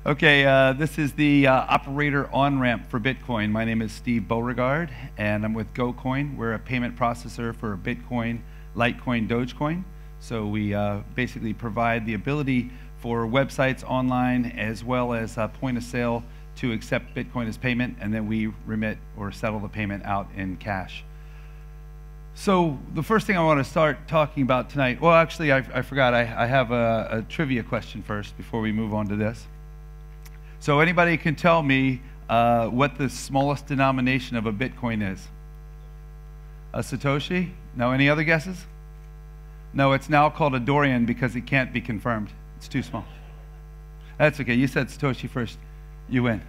Okay, this is the operator on-ramp for Bitcoin. My name is Steve Beauregard, and I'm with GoCoin. We're a payment processor for Bitcoin, Litecoin, Dogecoin. So we basically provide the ability for websites online as well as point of sale to accept Bitcoin as payment, and then we remit or settle the payment out in cash. So the first thing I want to start talking about tonight, well, actually, I forgot. I have a trivia question first before we move on to this. So anybody can tell me what the smallest denomination of a Bitcoin is? A Satoshi? No, any other guesses? No, it's now called a Dorian because it can't be confirmed. It's too small. That's okay. You said Satoshi first. You win.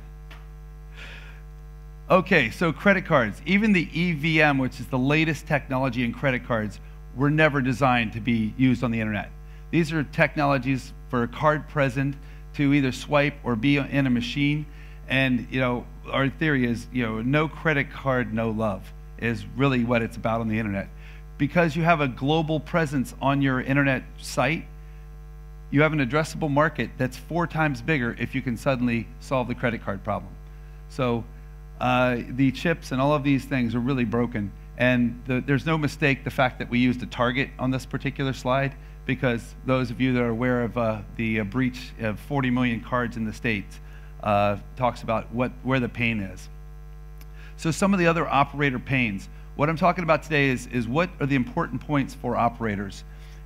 Okay, so credit cards. Even the EVM, which is the latest technology in credit cards, were never designed to be used on the internet. These are technologies for a card present to either swipe or be in a machine. And, our theory is, no credit card, no love is really what it's about on the internet. Because you have a global presence on your internet site, you have an addressable market that's 4 times bigger if you can suddenly solve the credit card problem. So the chips and all of these things are really broken. And there's no mistake the fact that we used a target on this particular slide, because those of you that are aware of the breach of 40 million cards in the States talks about where the pain is. So some of the other operator pains. What I'm talking about today is what are the important points for operators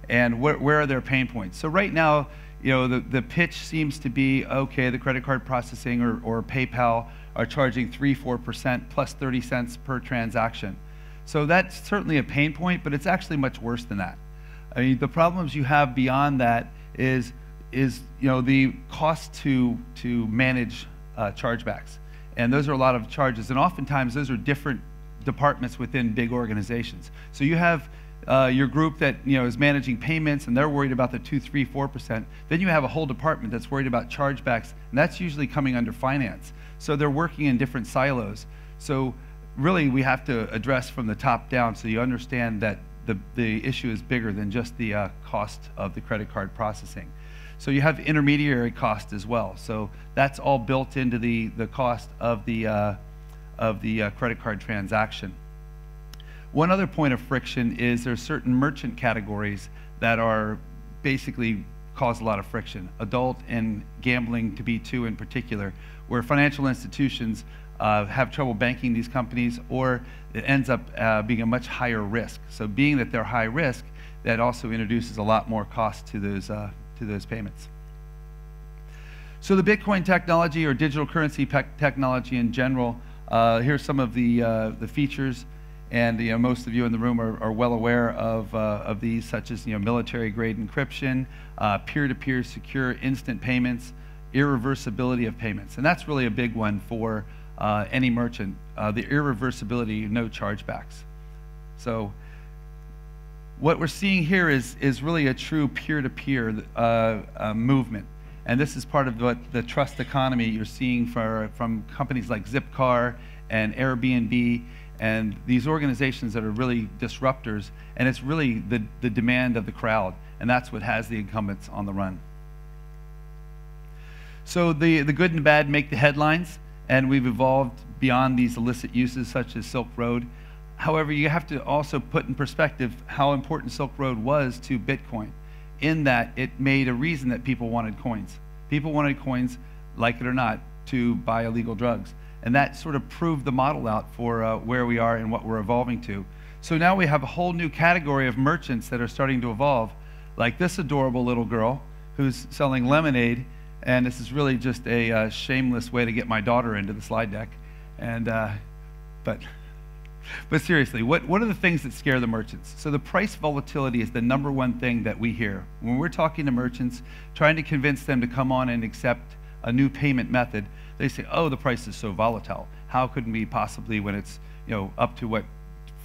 and where are their pain points. So right now, the pitch seems to be, okay, the credit card processing or PayPal are charging 3-4% plus 30 cents per transaction. So that's certainly a pain point, but it's actually much worse than that. I mean, the problems you have beyond that is the cost to manage chargebacks, and those are a lot of charges, and oftentimes those are different departments within big organizations. So you have your group that is managing payments, and they're worried about the 2-3-4%. Then you have a whole department that's worried about chargebacks, and that's usually coming under finance. So they're working in different silos. So really, we have to address from the top down, so you understand that the issue is bigger than just the cost of the credit card processing. So you have intermediary cost as well. So that's all built into the cost of the credit card transaction. One other point of friction is there's certain merchant categories that are basically cause a lot of friction. Adult and gambling to be 2 in particular, where financial institutions have trouble banking these companies, or it ends up being a much higher risk. So being that they're high risk, that also introduces a lot more cost to those payments. So the Bitcoin technology or digital currency technology in general, here's some of the features, and most of you in the room are well aware of these, such as military-grade encryption, peer-to-peer secure instant payments, irreversibility of payments, and that's really a big one for any merchant, the irreversibility, no chargebacks. So what we're seeing here is really a true peer-to-peer movement. And this is part of what the trust economy you're seeing from companies like Zipcar and Airbnb and these organizations that are really disruptors. And it's really the demand of the crowd. And that's what has the incumbents on the run. So the good and bad make the headlines. And we've evolved beyond these illicit uses such as Silk Road. However, you have to also put in perspective how important Silk Road was to Bitcoin, in that it made a reason that people wanted coins. People wanted coins, like it or not, to buy illegal drugs. And that sort of proved the model out for where we are and what we're evolving to. So now we have a whole new category of merchants that are starting to evolve, like this adorable little girl who's selling lemonade. And this is really just a shameless way to get my daughter into the slide deck. And but seriously, what are the things that scare the merchants? So the price volatility is the #1 thing that we hear when we're talking to merchants, trying to convince them to come on and accept a new payment method. They say, "Oh, the price is so volatile. How could we possibly when it's up to what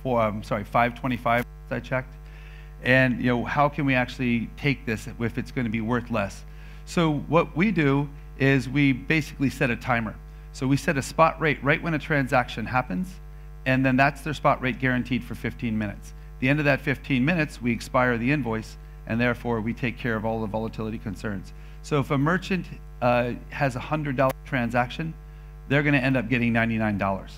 525 I checked, and how can we actually take this if it's going to be worth less?" So what we do is we basically set a timer. So we set a spot rate right when a transaction happens, and then that's their spot rate guaranteed for 15 minutes. At the end of that 15 minutes, we expire the invoice, and therefore we take care of all the volatility concerns. So if a merchant has a $100 transaction, they're going to end up getting $99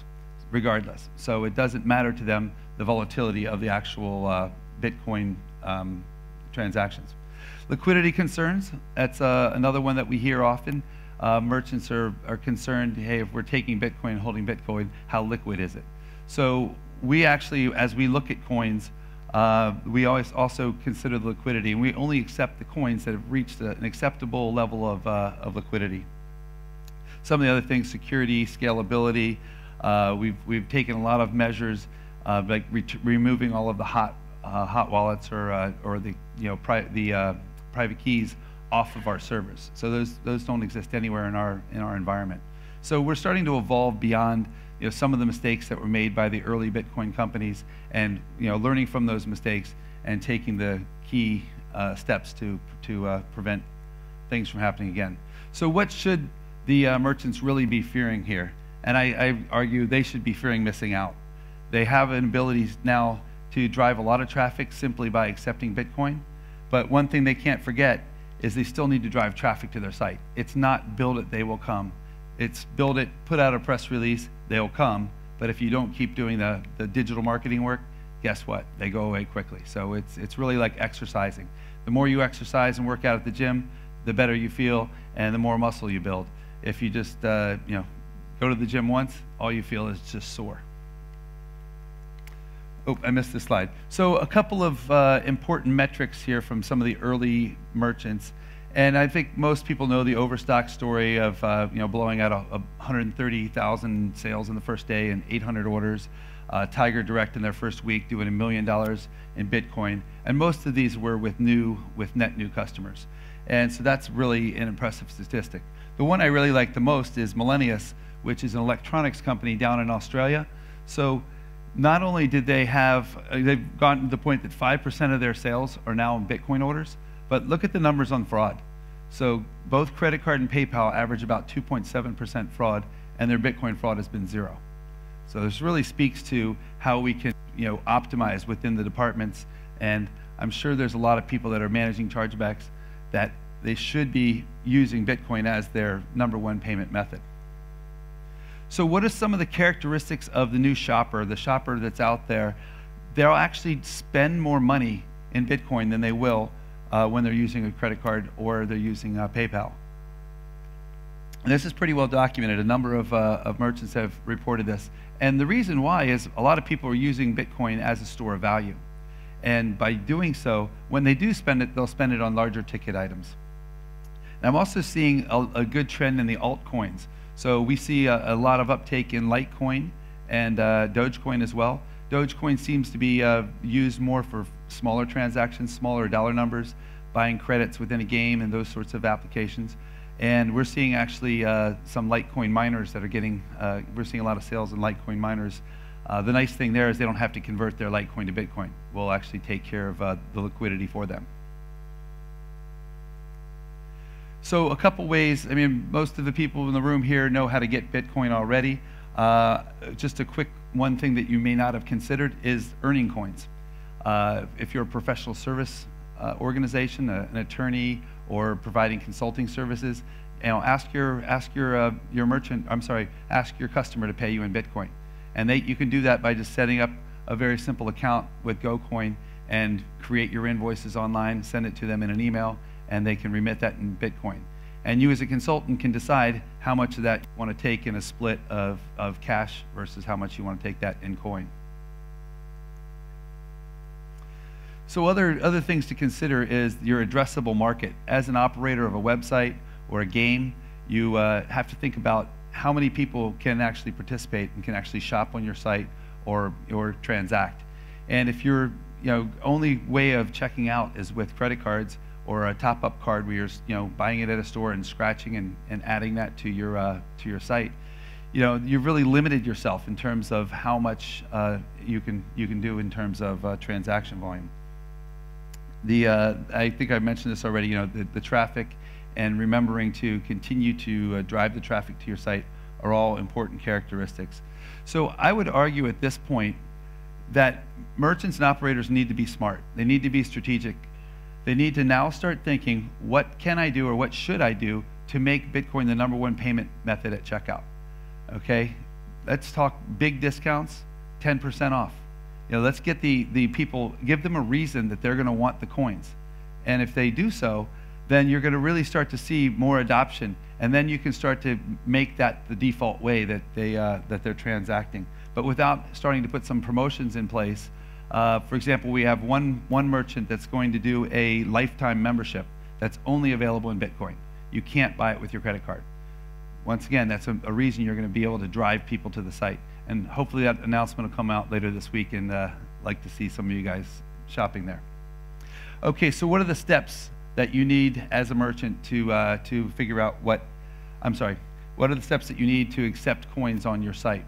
regardless. So it doesn't matter to them the volatility of the actual Bitcoin transactions. Liquidity concerns, that's another one that we hear often. Merchants are concerned, hey, if we're taking Bitcoin and holding Bitcoin, how liquid is it? So we actually, as we look at coins, we always also consider the liquidity, and we only accept the coins that have reached an acceptable level of liquidity. Some of the other things, security, scalability, we've taken a lot of measures, like removing all of the hot wallets or the private keys off of our servers. So those don't exist anywhere in our environment. So we're starting to evolve beyond some of the mistakes that were made by the early Bitcoin companies, and learning from those mistakes and taking the key steps to prevent things from happening again. So what should the merchants really be fearing here? And I argue they should be fearing missing out. They have an ability now to drive a lot of traffic simply by accepting Bitcoin, but one thing they can't forget is they still need to drive traffic to their site. It's not build it, they will come. It's build it, put out a press release, they'll come, but if you don't keep doing the digital marketing work, guess what? They go away quickly. So it's really like exercising. The more you exercise and work out at the gym, the better you feel and the more muscle you build. If you just go to the gym once, all you feel is just sore. Oh, I missed this slide. So a couple of important metrics here from some of the early merchants. And I think most people know the Overstock story of blowing out 130,000 sales in the first day and 800 orders. Tiger Direct in their first week doing $1 million in Bitcoin. And most of these were with net new customers. And so that's really an impressive statistic. The one I really like the most is Millennius, which is an electronics company down in Australia. So not only did they've gotten to the point that 5% of their sales are now in Bitcoin orders, but look at the numbers on fraud. So both credit card and PayPal average about 2.7% fraud, and their Bitcoin fraud has been 0. So this really speaks to how we can optimize within the departments, and I'm sure there's a lot of people that are managing chargebacks that they should be using Bitcoin as their #1 payment method. So what are some of the characteristics of the new shopper, the shopper that's out there? They'll actually spend more money in Bitcoin than they will when they're using a credit card or they're using PayPal. And this is pretty well documented. A number of merchants have reported this. And the reason why is a lot of people are using Bitcoin as a store of value. And by doing so, when they do spend it, they'll spend it on larger ticket items. And I'm also seeing a good trend in the altcoins. So we see a lot of uptake in Litecoin and Dogecoin as well. Dogecoin seems to be used more for smaller transactions, smaller dollar numbers, buying credits within a game and those sorts of applications. And we're seeing actually some Litecoin miners that are getting, we're seeing a lot of sales in Litecoin miners. The nice thing there is they don't have to convert their Litecoin to Bitcoin. We'll actually take care of the liquidity for them. So a couple ways, I mean, most of the people in the room here know how to get Bitcoin already. Just a quick one thing that you may not have considered is earning coins. If you're a professional service organization, an attorney, or providing consulting services, ask your customer to pay you in Bitcoin. And you can do that by just setting up a very simple account with GoCoin and create your invoices online, send it to them in an email, and they can remit that in Bitcoin. And you as a consultant can decide how much of that you want to take in a split of cash versus how much you want to take that in coin. So other things to consider is your addressable market. As an operator of a website or a game, you have to think about how many people can actually participate and can actually shop on your site or transact. And if your only way of checking out is with credit cards or a top-up card where you're buying it at a store and scratching and adding that to your site, you've really limited yourself in terms of how much you can do in terms of transaction volume. I think I mentioned this already. The traffic and remembering to continue to drive the traffic to your site are all important characteristics. So I would argue at this point that merchants and operators need to be smart. They need to be strategic. They need to now start thinking, what can I do or what should I do to make Bitcoin the #1 payment method at checkout? Okay, let's talk big discounts, 10% off. Let's get the people, give them a reason that they're going to want the coins. And if they do so, then you're going to really start to see more adoption, and then you can start to make that the default way that they're transacting. But without starting to put some promotions in place. For example, we have one merchant that's going to do a lifetime membership that's only available in Bitcoin. You can't buy it with your credit card. Once again, that's a reason you're going to be able to drive people to the site. And hopefully that announcement will come out later this week, and like to see some of you guys shopping there. Okay, so what are the steps that you need as a merchant to figure out what are the steps that you need to accept coins on your site?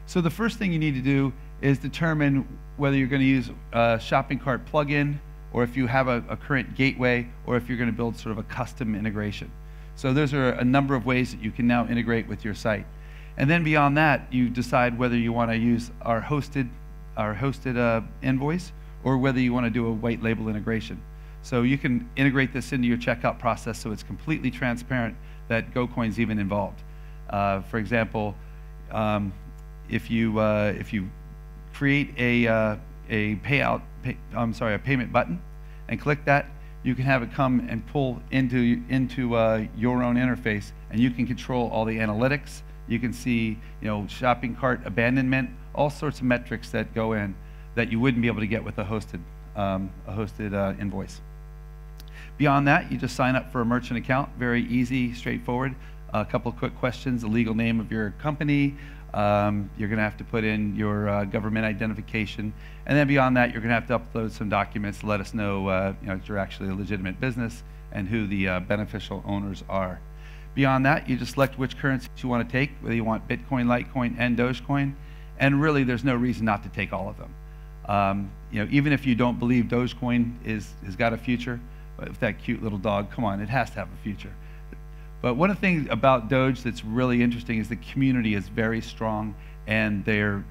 So the first thing you need to do is determine whether you're going to use a shopping cart plugin, or if you have a current gateway, or if you're going to build sort of a custom integration. So those are a number of ways that you can now integrate with your site. And then beyond that, you decide whether you want to use our hosted invoice, or whether you want to do a white label integration. So you can integrate this into your checkout process so it's completely transparent that GoCoin's even involved. For example, if you create a payment button and click that, you can have it come and pull into your own interface, and you can control all the analytics. You can see, shopping cart abandonment, all sorts of metrics that go in that you wouldn't be able to get with a hosted invoice. Beyond that, you just sign up for a merchant account. Very easy, straightforward. A couple of quick questions: the legal name of your company. You're going to have to put in your government identification, and then beyond that, you're going to have to upload some documents to let us know, that you're actually a legitimate business and who the beneficial owners are. Beyond that, you just select which currency you want to take, whether you want Bitcoin, Litecoin, and Dogecoin, and really, there's no reason not to take all of them. Even if you don't believe Dogecoin has got a future, with that cute little dog, come on, it has to have a future. But one of the things about Doge that's really interesting is the community is very strong, and their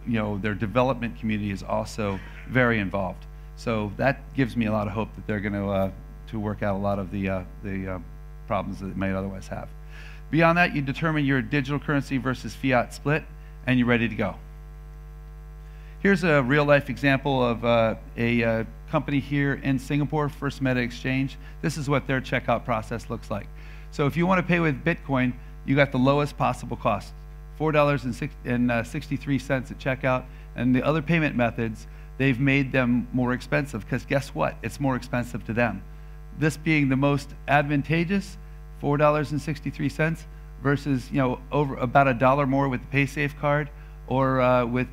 development community is also very involved. So that gives me a lot of hope that they're going to work out a lot of the problems that it might otherwise have. Beyond that, you determine your digital currency versus fiat split, and you're ready to go. Here's a real-life example of a company here in Singapore, First Meta Exchange. This is what their checkout process looks like. So if you want to pay with Bitcoin, you got the lowest possible cost, $4.63 at checkout. And the other payment methods, they've made them more expensive, because guess what? It's more expensive to them. This being the most advantageous, $4.63 versus over about $1 more with the PaySafe card, or with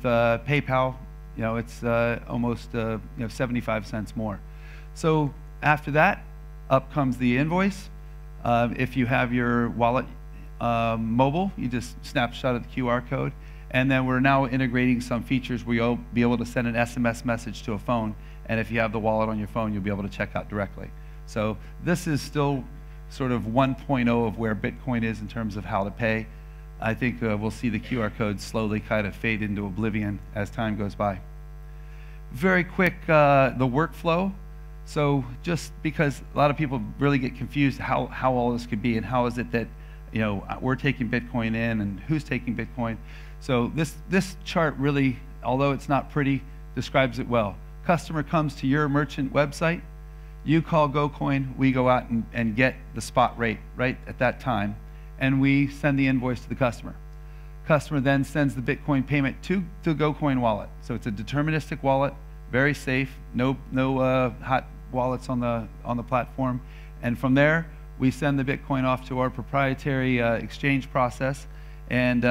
PayPal, it's almost 75 cents more. So after that, up comes the invoice. If you have your wallet mobile, you just snapshot of the QR code, and then we're now integrating some features where you'll be able to send an SMS message to a phone, and if you have the wallet on your phone, you'll be able to check out directly. So this is still sort of 1.0 of where Bitcoin is in terms of how to pay. I think we'll see the QR code slowly kind of fade into oblivion as time goes by. Very quick, the workflow. So just because a lot of people really get confused how all this could be, and how is it that we're taking Bitcoin in, and who's taking Bitcoin. So this chart really, although it's not pretty, describes it well. Customer comes to your merchant website, you call GoCoin, we go out and get the spot rate right at that time, and we send the invoice to the customer. Customer then sends the Bitcoin payment to the GoCoin wallet. So it's a deterministic wallet, very safe, no hot wallets on the platform. And from there, we send the Bitcoin off to our proprietary exchange process, and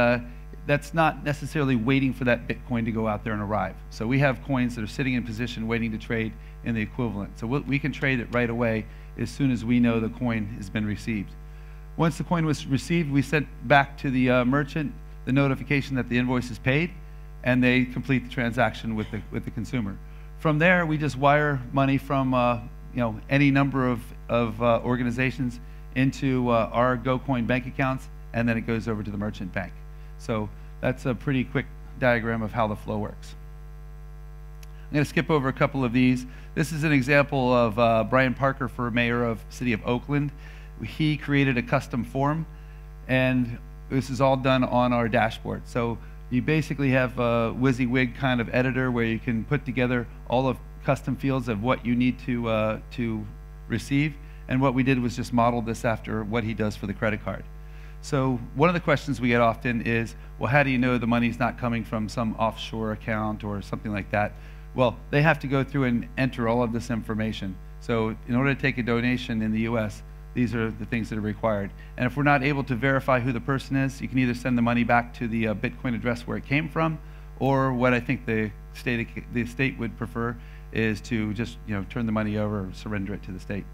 that's not necessarily waiting for that Bitcoin to go out there and arrive. So we have coins that are sitting in position waiting to trade in the equivalent. So we can trade it right away as soon as we know the coin has been received. Once the coin was received, we sent back to the merchant the notification that the invoice is paid, and they complete the transaction with the consumer. From there, we just wire money from any number of organizations into our GoCoin bank accounts, and then it goes over to the merchant bank. So that's a pretty quick diagram of how the flow works. I'm going to skip over a couple of these. This is an example of Brian Parker for mayor of City of Oakland. He created a custom form, and this is all done on our dashboard. So you basically have a WYSIWYG kind of editor where you can put together all of custom fields of what you need to receive. And what we did was just model this after what he does for the credit card. So one of the questions we get often is, well, how do you know the money's not coming from some offshore account or something like that? Well, they have to go through and enter all of this information. So in order to take a donation in the US, these are the things that are required. And if we're not able to verify who the person is, you can either send the money back to the Bitcoin address where it came from, or what I think the state would prefer is to just turn the money over or surrender it to the state.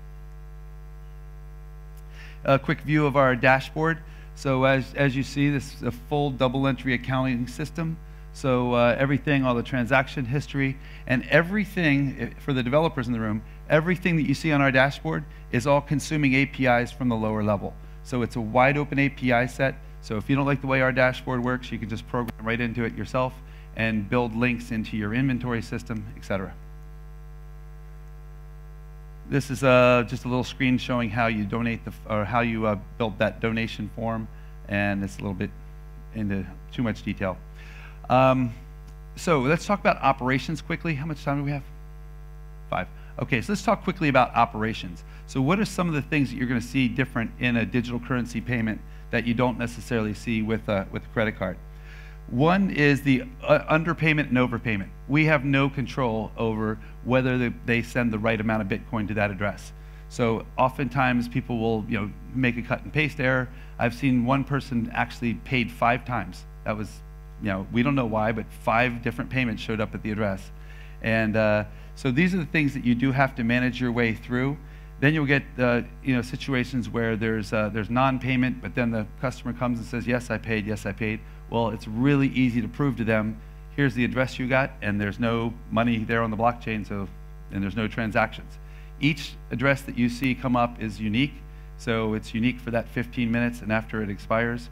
A quick view of our dashboard. So as you see, this is a full double entry accounting system. So everything, all the transaction history, and everything, for the developers in the room, everything that you see on our dashboard is all consuming APIs from the lower level. So it's a wide open API set. So if you don't like the way our dashboard works, you can just program right into it yourself and build links into your inventory system, etc. This is just a little screen showing how you donate or how you build that donation form, and it's a little bit into too much detail. So let's talk about operations quickly. How much time do we have? 5. Okay, so let's talk quickly about operations. So what are some of the things that you're going to see different in a digital currency payment that you don't necessarily see with a credit card? One is the underpayment and overpayment. We have no control over whether they send the right amount of Bitcoin to that address. So oftentimes people will make a cut and paste error. I've seen one person actually paid 5 times. That was, we don't know why, but 5 different payments showed up at the address. And so these are the things that you do have to manage your way through. Then you'll get situations where there's non-payment, but then the customer comes and says, yes, I paid, yes, I paid. Well, it's really easy to prove to them, here's the address you got, and there's no money there on the blockchain, and there's no transactions. Each address that you see come up is unique, so it's unique for that 15 minutes, and after it expires,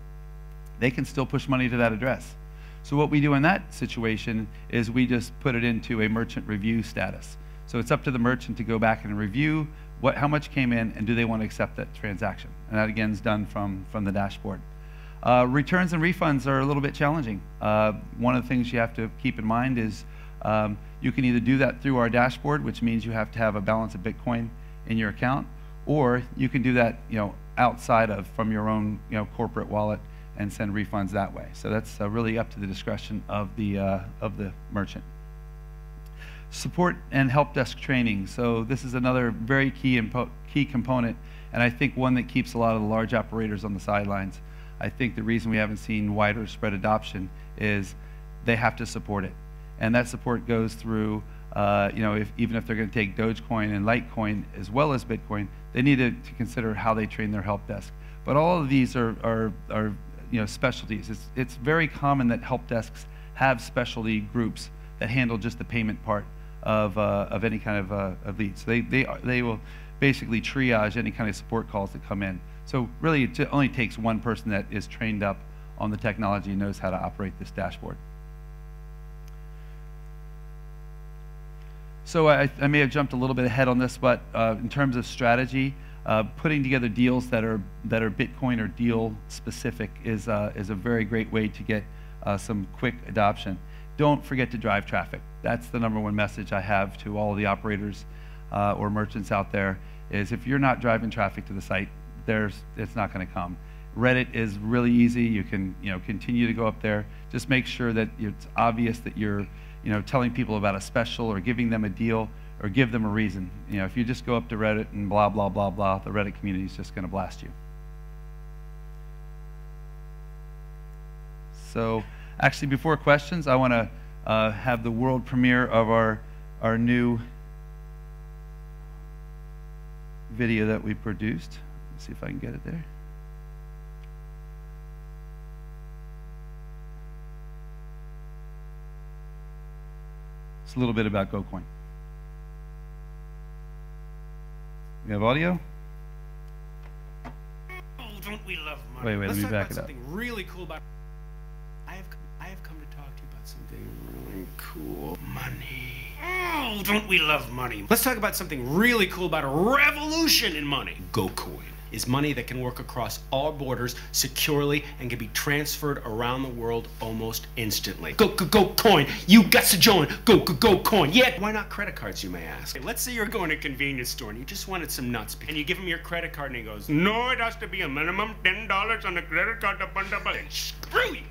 they can still push money to that address. So what we do in that situation is we just put it into a merchant review status. So it's up to the merchant to go back and review how much came in, and do they want to accept that transaction. And that, again, is done from the dashboard. Returns and refunds are a little bit challenging. One of the things you have to keep in mind is you can either do that through our dashboard, which means you have to have a balance of Bitcoin in your account, or you can do that outside from your own corporate wallet and send refunds that way. So that's really up to the discretion of the merchant. Support and help desk training. So this is another very key component, and I think one that keeps a lot of the large operators on the sidelines. I think the reason we haven't seen wider spread adoption is they have to support it. And that support goes through, even if they're going to take Dogecoin and Litecoin as well as Bitcoin, they need to consider how they train their help desk. But all of these are specialties. It's very common that help desks have specialty groups that handle just the payment part of any kind of lead. So they will basically triage any kind of support calls that come in. So really, it only takes one person that is trained up on the technology and knows how to operate this dashboard. So I may have jumped a little bit ahead on this, but in terms of strategy, putting together deals that are Bitcoin or deal specific is a very great way to get some quick adoption. Don't forget to drive traffic. That's the #1 message I have to all of the operators or merchants out there, is if you're not driving traffic to the site, it's not going to come. Reddit is really easy. You can continue to go up there. Just make sure that it's obvious that you're telling people about a special or giving them a deal or give them a reason. If you just go up to Reddit and blah, blah, blah, blah, the Reddit community is just going to blast you. So actually, before questions, I want to have the world premiere of our new video that we produced. Let's see if I can get it there. It's a little bit about GoCoin. We have audio? Oh, don't we love money? Wait, let me back it up. Something really cool about. I have come to talk to you about something really cool. Money. Oh, don't we love money? Let's talk about something really cool about a revolution in money. GoCoin is money that can work across all borders securely and can be transferred around the world almost instantly. GoCoin, you got to join. GoCoin. Yeah, why not credit cards, you may ask? Okay, let's say you're going to a convenience store and you just wanted some nuts, and you give him your credit card and he goes, no, it has to be a minimum $10 on the credit card. Screw you.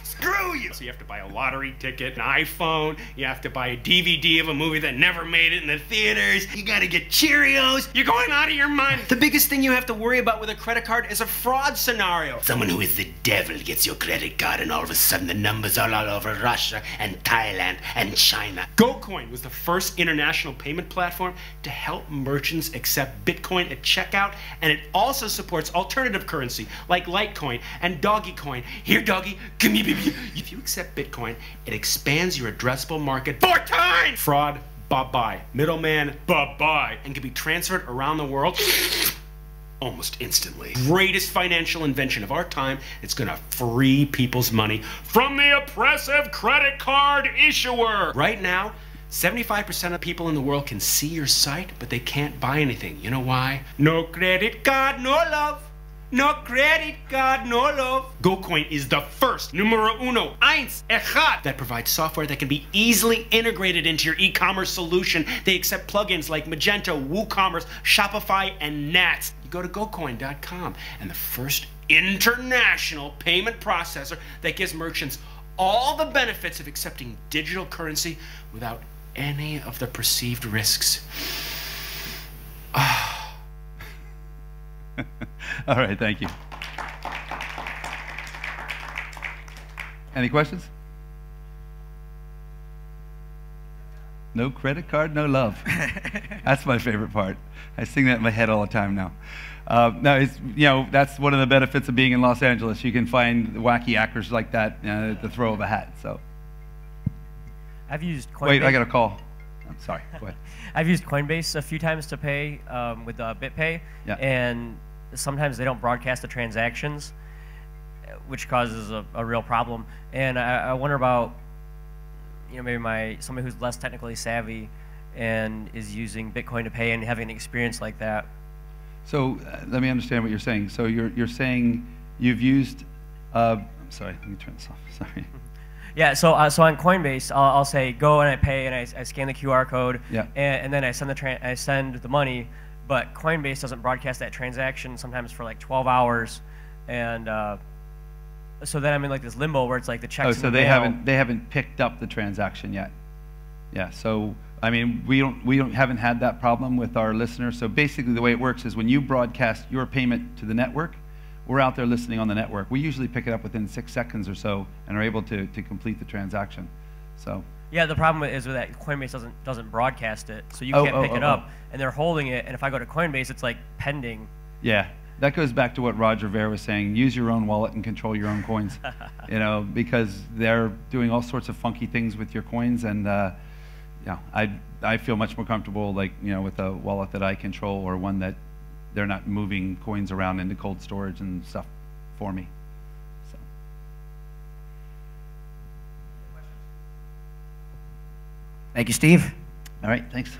Screw you! So you have to buy a lottery ticket, an iPhone, you have to buy a DVD of a movie that never made it in the theaters, you gotta get Cheerios, you're going out of your mind. The biggest thing you have to worry about with a credit card is a fraud scenario. Someone who is the devil gets your credit card and all of a sudden the numbers are all over Russia and Thailand and China. GoCoin was the first international payment platform to help merchants accept Bitcoin at checkout, and it also supports alternative currency like Litecoin and Doggycoin. Here, doggy, give me baby. If you accept Bitcoin, it expands your addressable market 4 times! Fraud, bye-bye. Middleman, bye-bye. And can be transferred around the world almost instantly. Greatest financial invention of our time. It's gonna free people's money from the oppressive credit card issuer. Right now, 75% of people in the world can see your site, but they can't buy anything. You know why? No credit card, no love. No credit card, no love. GoCoin is the first, numero uno, eins, echad, that provides software that can be easily integrated into your e-commerce solution. They accept plugins like Magento, WooCommerce, Shopify, and Nats. You go to GoCoin.com, and the first international payment processor that gives merchants all the benefits of accepting digital currency without any of the perceived risks. All right, thank you. Any questions? No credit card, no love. That's my favorite part. I sing that in my head all the time now. No, it's, you know, that's one of the benefits of being in Los Angeles. You can find wacky actors like that at the throw of a hat. So. I've used Coinbase. Wait, I got a call. I'm sorry. Go ahead. I've used Coinbase a few times to pay with BitPay, yeah. And sometimes they don't broadcast the transactions, which causes a real problem. And I wonder about, you know, maybe somebody who's less technically savvy and is using Bitcoin to pay and having an experience like that. So let me understand what you're saying. So you're saying you've used. I'm sorry. Let me turn this off. Sorry. Yeah, so on Coinbase, I'll say go and I pay and I scan the QR code, yeah. and then I send the money, but Coinbase doesn't broadcast that transaction sometimes for like 12 hours, and so then I'm in like this limbo where it's like the checks. Oh, so they haven't picked up the transaction yet. Yeah. So I mean, we haven't had that problem with our listeners. So basically, the way it works is when you broadcast your payment to the network, we're out there listening on the network. We usually pick it up within 6 seconds or so and are able to complete the transaction. So. Yeah, the problem is with that Coinbase doesn't broadcast it, so you can't pick it up, and they're holding it. And if I go to Coinbase, it's like pending. Yeah, that goes back to what Roger Ver was saying. Use your own wallet and control your own coins. You know, because they're doing all sorts of funky things with your coins, and yeah, I feel much more comfortable, like, you know, with a wallet that I control or one that they're not moving coins around into cold storage and stuff for me. So. Thank you, Steve. All right, thanks.